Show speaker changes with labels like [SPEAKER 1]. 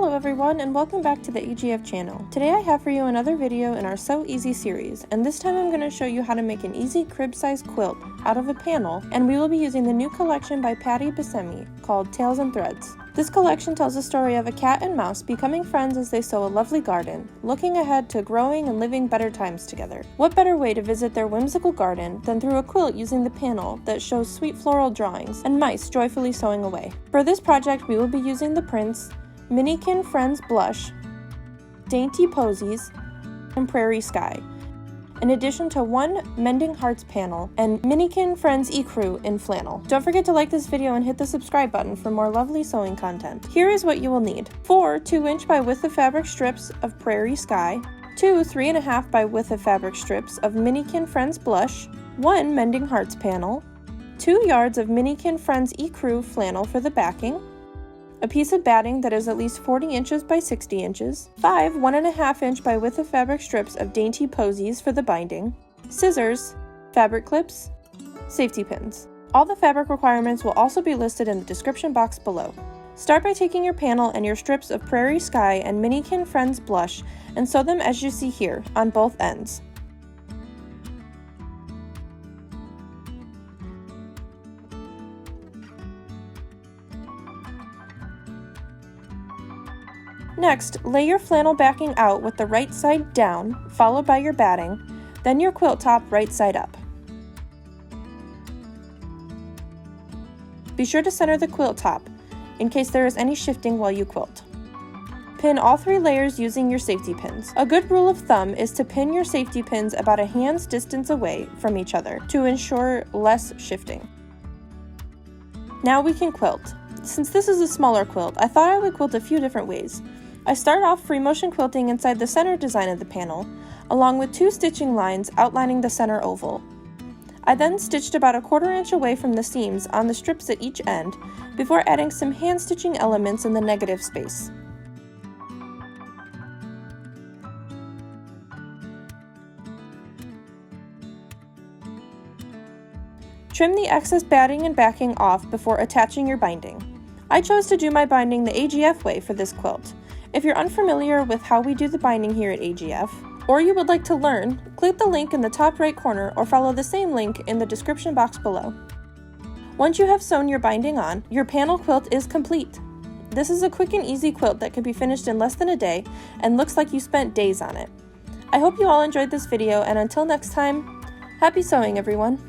[SPEAKER 1] Hello everyone, and welcome back to the AGF channel. Today I have for you another video in our So Easy series, and this time I'm going to show you how to make an easy crib-sized quilt out of a panel, and we will be using the new collection by Basemi called Tales and Threads. This collection tells the story of a cat and mouse becoming friends as they sow a lovely garden, looking ahead to growing and living better times together. What better way to visit their whimsical garden than through a quilt using the panel that shows sweet floral drawings and mice joyfully sewing away. For this project we will be using the prints Minikin Friends Blush, Dainty Posies, and Prairie Sky, in addition to one Mending Hearts Panel and Minikin Friends Ecru in flannel. Don't forget to like this video and hit the subscribe button for more lovely sewing content. Here is what you will need: 4 2" by width of fabric strips of Prairie Sky, 2 3½ by width of fabric strips of Minikin Friends Blush, 1 Mending Hearts Panel, 2 yards of Minikin Friends Ecru flannel for the backing, a piece of batting that is at least 40 inches by 60 inches, 5 1½ by width of fabric strips of Dainty Posies for the binding, scissors, fabric clips, safety pins. All the fabric requirements will also be listed in the description box below. Start by taking your panel and your strips of Prairie Sky and Minikin Friends Blush and sew them as you see here, on both ends. Next, lay your flannel backing out with the right side down, followed by your batting, then your quilt top right side up. Be sure to center the quilt top, in case there is any shifting while you quilt. Pin all 3 layers using your safety pins. A good rule of thumb is to pin your safety pins about a hand's distance away from each other to ensure less shifting. Now we can quilt. Since this is a smaller quilt, I thought I would quilt a few different ways. I start off free motion quilting inside the center design of the panel, along with 2 stitching lines outlining the center oval. I then stitched about a 1/4 inch away from the seams on the strips at each end, before adding some hand stitching elements in the negative space. Trim the excess batting and backing off before attaching your binding. I chose to do my binding the AGF way for this quilt. If you're unfamiliar with how we do the binding here at AGF, or you would like to learn, click the link in the top right corner or follow the same link in the description box below. Once you have sewn your binding on, your panel quilt is complete. This is a quick and easy quilt that can be finished in less than a day and looks like you spent days on it. I hope you all enjoyed this video, and until next time, happy sewing everyone!